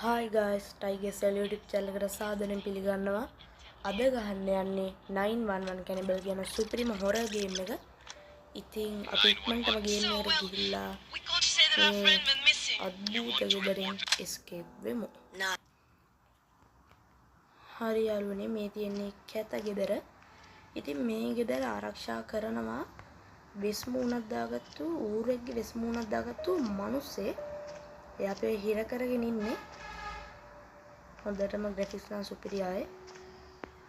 Hi guys, Tiger YouTube channel එකට සාදරයෙන් පිළිගන්නවා. අද ගහන්න යන්නේ 911 Cannibal කියන සුපිරිම හොරර් ගේම් එක. ඉතින් අපි ඉක්මනටම ගේම් එකට ගිහිල්ලා මේ අද්භූත ගෙදරින් escape වෙමු. හරි යාළුවනේ මේ තියෙන්නේ කැත ගෙදර. ඉතින් මේ ගෙදර ආරක්ෂා කරනවා වෙස්මුණක් දාගත්තු ඌරෙක්ගේ වෙස්මුණක් දාගත්තු මිනිස්සේ. එයා අපේ හිර කරගෙන ඉන්නේ. හොඳටම ග්‍රැෆික්ස් නම් සුපිරි ආයේ.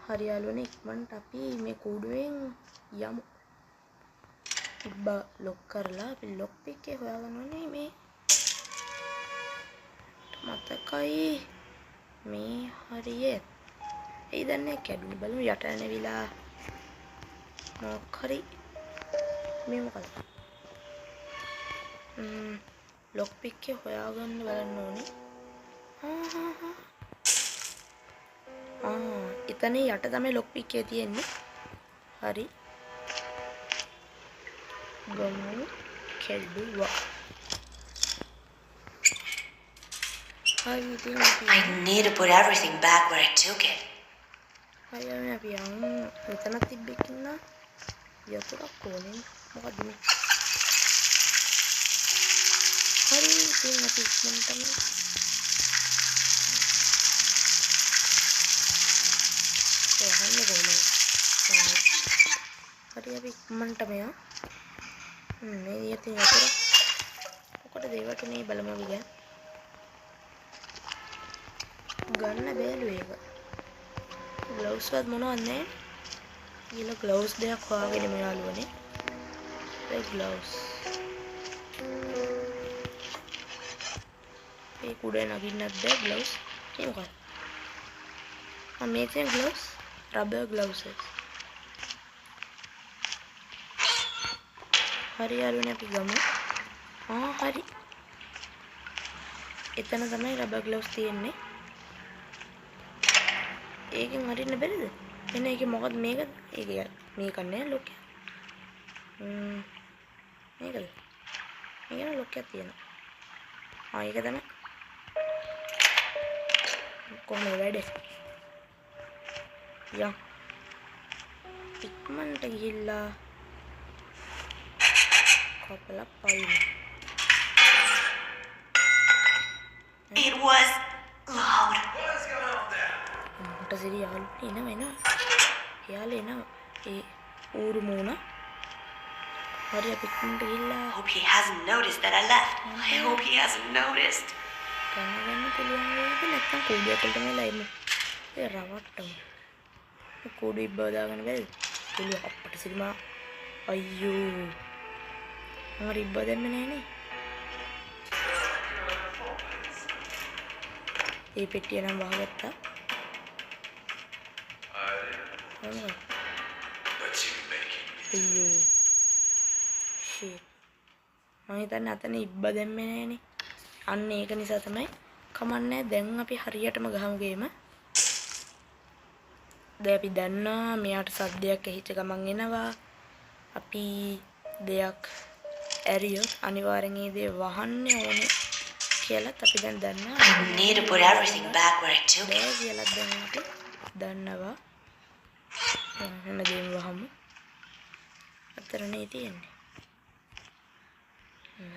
හරි යාළුවනේ ඉක්මනට අපි මේ කූඩුවෙන් යමු. ඉබ්බා ලොක් කරලා අපි ලොක් පික් එක හොයාගන්නනේ මේ මතකයි මේ හරියේ. ඒ දන්නේ කැඩුනි බලමු යට නැවිලා මොකක් හරි මේ මොකද? ලොක් පික් එක හොයාගන්න බලන්න ඕනේ. එතන යට තමයි ලොක් පික් එක තියෙන්නේ. හරි. ගමු කෙල්ලුවා. හරි ඉතින් I need to put everything back where I took it. හරි අපි යමු. මෙතන තිබ්බෙකින් නා යතුරක් ඕනේ. මොකද මේ? හරි ඉතින් අපි ඉක්මනටම හරි අපි ඉක්මනටම යමු. මේ විදිහට යතුර මොකටද ඒවට මේ බලමු අපි ගන්න බෑලු ඒක. ග්ලව්ස් වත් මොනවද නැහැ. ඊළ ග්ලව්ස් දෙයක් හොයාගෙන මේ යාළුවනේ. ඒ ග්ලව්ස්. ඒ කුඩේ නගින්නත් බෑ ග්ලව්ස්. මේ මොකක්ද? මේ තියෙන ග්ලව්ස් රබර් ග්ලව්ස්. හරි යාළුවනේ අපි ගමු. හරි. එතන තමයි රබර් ග්ලව්ස් තියෙන්නේ. ඒකෙන් හරින්න බැරිද? එන ඒකේ මොකද මේකද? ඒක මේක නෑ ලොක්. මේකද? මේක ලොක් එකක් තියෙනවා. ඒක තමයි. කොහොමද වැඩේ? යා. ඉක්මනට ගිහිල්ලා කපලා පයින්. It was loud. මට සිරි යාළුවනේ එනවා. එයාලා එනවා. ඒ ඌරු මූණ. හරි අපි ඉක්මනට ගිහිල්ලා Hope he hasn't noticed that I left. I hope he hasn't noticed. කනගන්න පුළුවන් වේද නැත්නම් කූඩියකටම වෙලා ඉන්න. ඒ රවට්ටම. ඒ කූඩු ඉබ්බව දාගන්න බැරිද? පුළුවන් අපට සිරිමා. අයියෝ. මම ඉබ්බව දෙන්නේ නෑනේ. ඒ පෙට්ටිය නම් වහගත්තා. අයියෝ. ෂිට්. මම හිතන්නේ අතන ඉබ්බ දෙන්නේ නෑනේ. අන්න ඒක නිසා තමයි කමන්නේ. දැන් අපි හරියටම ගහමු ගේම. දැන් අපි දන්නවා මෙයාට සද්දයක් ඇහිච්ච ගමන් එනවා. අපි දෙයක් ඇරියොත් අනිවාර්යෙන් ඒ දේ වහන්න ඕනේ කියලාත් අපි දැන් දන්නවා. I need to put everything back where I took it. කියලා දැන් අපි දන්නවා. හැම දෙයක්ම වහමු. අතරනේ තියෙන්නේ.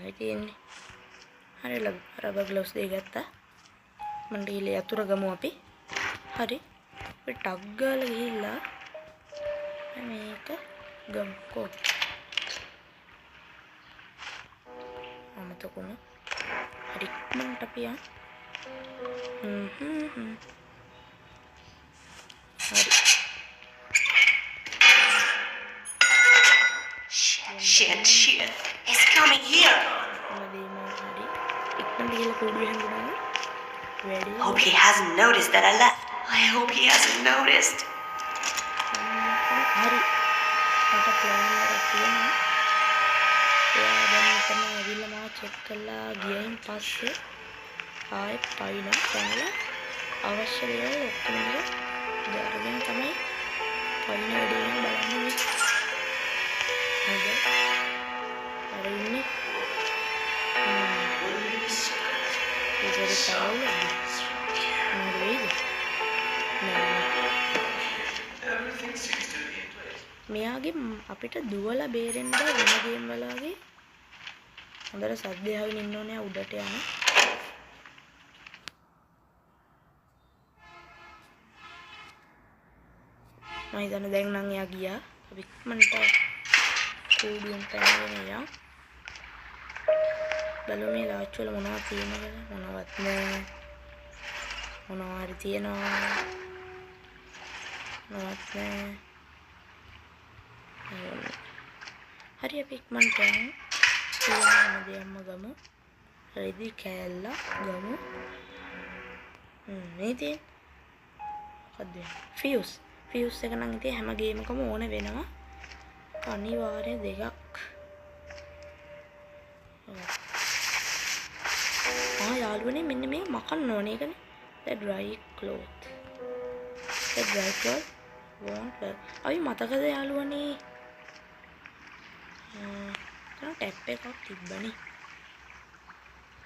හරි තියෙන්නේ. හරි රබර් ග්ලව්ස් දෙක ගත්තා. මම ඩීලේ යතුරු ගමු අපි. හරි. අපි ටග් ගාලා ගිහිල්ලා මේක ගමුකෝ. අමතකුණ. හරි ඉක්මනට අපි යමු. හරි. Shit. He's coming here. Hope he hasn't noticed that I left. I hope he hasn't noticed. හරි. මට ප්ලෑන් එකක් තියෙනවා. එයා දැන් මෙතන ඇවිල්ලා මාව චෙක් කරලා ගියයින් පස්සේ ආයෙත් පයින් පැනලා අවශ්‍ය දේවල් ඔක්කොම දාගෙන තමයි පයින් වැඩේ බලන්න මේ. හරි. හරි ඉන්නේ. ඒක මොනවද වෙයිද? නෑ. මෙයාගේ අපිට දුවලා බේරෙන්න බෑ වෙන ගේම් වල වගේ. හොඳට සද්දය අහගෙන ඉන්න ඕනේ උඩට යන. මම හිතන්නේ දැන් නම් එයා ගියා. අපි ඉක්මනට කූඩුවෙන් පැනගෙන යනවා. බලමු මේ ලාච්චු වල මොනවද තියෙන්නේ කියලා. මොනවත් නෑ. මොනවා හරි තියෙනවා. මොනවත් නෑ. හරි අපි ඉක්මනට යමු. තියෙන දෙයක්ම ගමු. රෙදි කෑල්ල ගමු. මේ තියෙන මොකද්ද? ෆියුස්. ෆියුස් එක නම් ඉතින් හැම ගේමකම ඕන වෙනවා. අනිවාර්ය දෙකක්. යාළුවනේ මෙන්න මේ මකන්න ඕනේ ඒකනේ. The dry cloth. The dry cloth won't work. අපි මතකද යාළුවනේ? ටැප් එකක් තිබ්බනේ.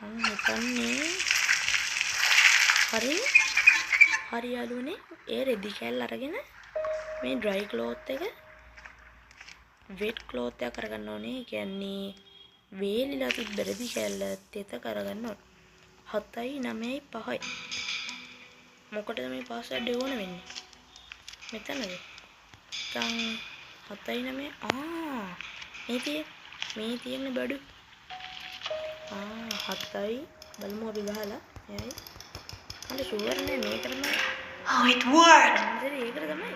මම හිතන්නේ හරි යාළුවනේ ඒ රෙදි කෑල්ල අරගෙන මේ dry cloth එක wet cloth එක කරගන්න ඕනේ. ඒ කියන්නේ වේලිලා තිබ්බ රෙදි කෑල්ල තෙත කරගන්න ඕනේ. 7යි 9යි 5යි. මොකටද මේ පාස්වර්ඩ් එක ඕන වෙන්නේ? මෙතනද? දැන් 7යි 9යි මේ තියෙන බඩු. 7යි බලමු අපි ගහලා. එයි. මට ෂුවර් නෑ මේක තමයි. Oh, it worked! ඒකට තමයි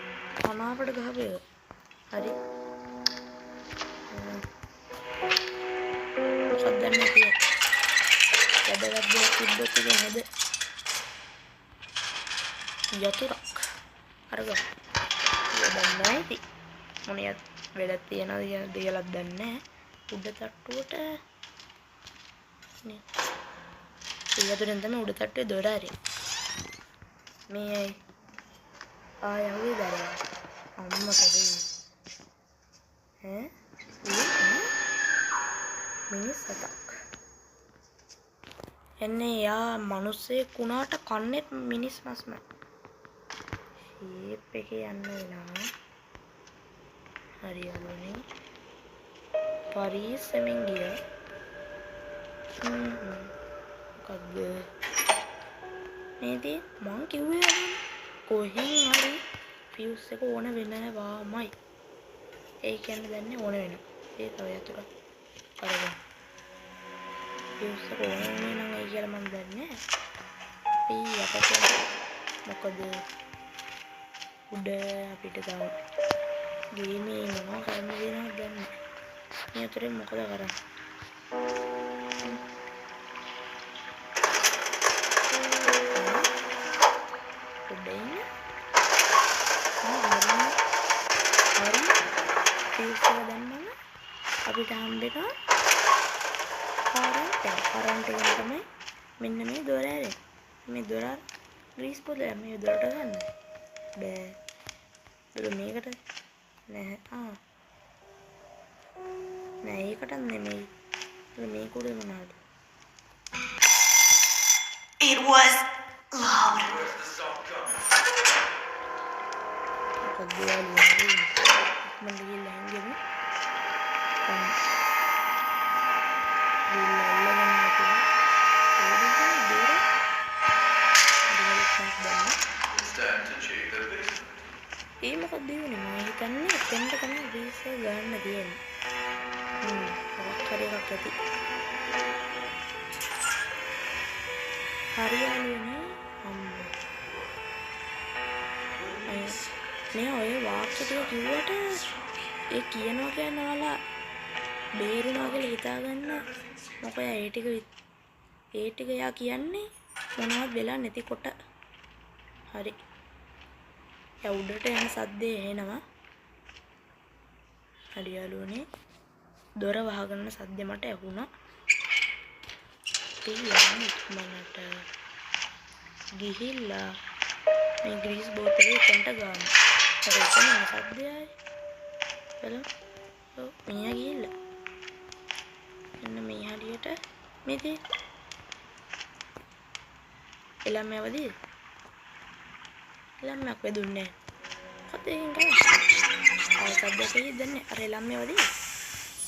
අනාපට ගහපු එක. හරි. මොකක්ද දන්නේ නැහැ. වැඩගත් දෙයක් තිබ්බොත් ඒක නේද? යතුරක්. අරගන්න. වැඩක් නැහැ ඉතින්. මොනියක් වැඩක් තියනවද කියලාත් දන්නේ නැහැ. උඩ තට්ටුවට නේ. ඒ යතුරෙන් තමයි උඩ තට්ටුවේ දොර ඇරෙන්නේ. මේ ආයෙ දරනවා. අම්මට වෙයි. මිනිස් සතක්. එන්නේ යා මිනිස්සෙක් වුණාට කන්නේත් මිනිස් මස්ම. ෂේප් එකේ යන්න වෙනවා. හරියන්නේ. පරිස්සමෙන් ගියා. මොකක්ද? නේද? මං කිව්වේ කොහෙන් හරි ෆියුස් එක ඕන වෙනවාමයි. ඒ කියන්නේ දැන්නේ ඕන වෙනවා. ඒ තව යතුරු. අරගෙන. ෆියුස් එක ඕන වෙන්නේ නම් ඒ කියලා මම දන්නේ නැහැ. අපිට මොකද උඩ අපිට තව ගේමේ මොනවා කරන්න දෙනවද දන්නේ. මේ අතරේ මොකද කරන්නේ? අපිට හම්බෙනවා කරන්ට් එක තමයි මෙන්න මේ දොර ඇරෙන්නේ. මේ දොර ග්‍රීස් පොඩ මේ දොරට ගන්න බෑ. ඒක මේකට නෑ. නෑ ඒකට නෙමෙයි. මේක උඩ මොනවද? It was loud. ඒ මොකක්ද වෙන්නේ? මම හිතන්නේ එතෙන්ට තමයි ග්‍රීස් එක ගන්න තියෙන්නේ. මොකක් හරි එකක් ඇති. හරියන්නේ අම්මා. මේ ඔය වාක්‍ය ටික කිව්වට ඒ කියනවා කියන්නේ ඔයාලා බේරුණා කියලා හිතාගන්න. මොකද ඒ ටික යා කියන්නේ මොනවද වෙලා නැතිකොට. හරි. යා උඩට යන සද්දේ එනවා. හරි යාළුවනේ. දොර වහගන්න සද්දේ මට ඇහුණා. ඊයන් ඉක්මනට ගිහිල්ලා මේ ග්‍රීස් බෝතලේ එතනට ගාමු. හරි එතන සද්දයයි. බලමු. ඔව් මෙයා ගිහිල්ලා. එන්න මේ හරියට මේ දේ එළමවදී ළමයක් වෙදුන්නේ මොකද ඒකෙන් කරන්නේ ආයෙත් අධ්‍යක්ෂකෙ දෙන්නේ අර ළමයා වදී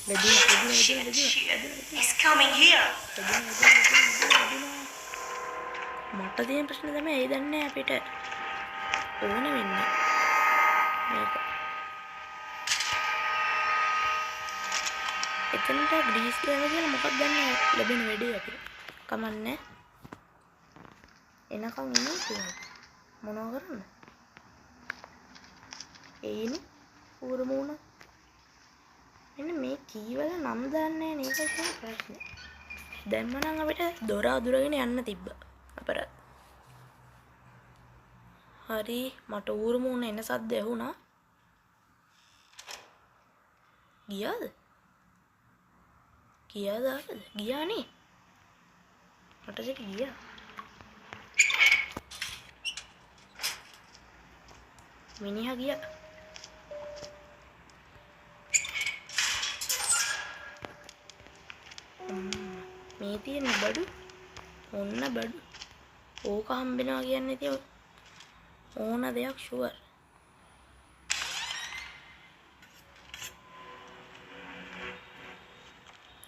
වෙදුන Shit. It's coming here. මට තියෙන ප්‍රශ්නේ තමයි ඒ දන්නේ අපිට ඕන වෙන්නේ මේක එතනට ග්‍රීස් ගෑව කියලා මොකක්ද දන්නේ ලැබෙන වැඩේ අපිට කමන්නේ එනකන් ඉන්නේ කියලා මොනව කරන්නේ ඒනේ ඌර මූණ මෙන්න මේ කීවල නම් දන්නේ නෑ නේද කියන ප්‍රශ්නේ දැම්ම නම් අපිට දොර අදුරගෙන යන්න තිබ්බා අපරාධ හරි මට ඌර මූණ එන සද්ද ඇහුණා ගියාද ගියානේ මට සිට ගියා මිනිහා ගියා මේ තියෙන බඩු ඔන්න බඩු ඕක හම්බෙනවා කියන්නේ ඉතින් ඕන දෙයක් ෂුවර්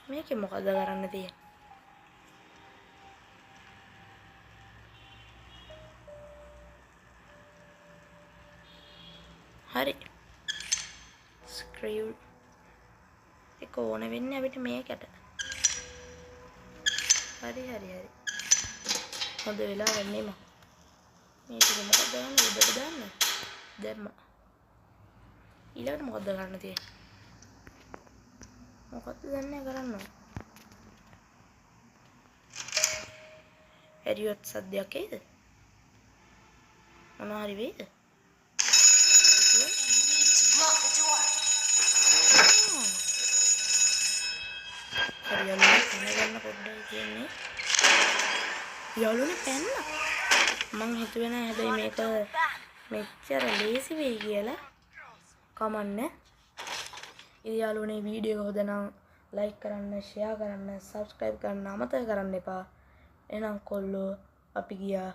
මේකේ මොකද කරන්න තියෙන්නේ හරි ස්ක්‍රීව් එක ඕන වෙන්නේ අපිට මේකට හරි හොඳ වෙලා වෙන්නේ මම මේක මොකක්ද ගන්න උඩට දාන්න දැම්මා ඊළඟට මොකක්ද කරන්න තියෙන්නේ මොකක්ද දන්නේ කරන්න එරියොත් සද්දයක් එයිද මොනවා හරි වෙයිද Lock the door. හරි යන්න පොඩ්ඩයි කියන්නේ යාළුවනේ පැන්න මං හිතුවේ නෑ හැබැයි මේක මෙච්චර ලේසි වෙයි කියලා කමන්නේ ඉතින් යාළුවනේ වීඩියෝ එක හොඳ නම් ලයික් කරන්න ෂෙයා කරන්න සබ්ස්ක්‍රයිබ් කරන්න අමතක කරන්න එපා එහෙනම් කොල්ලෝ අපි ගියා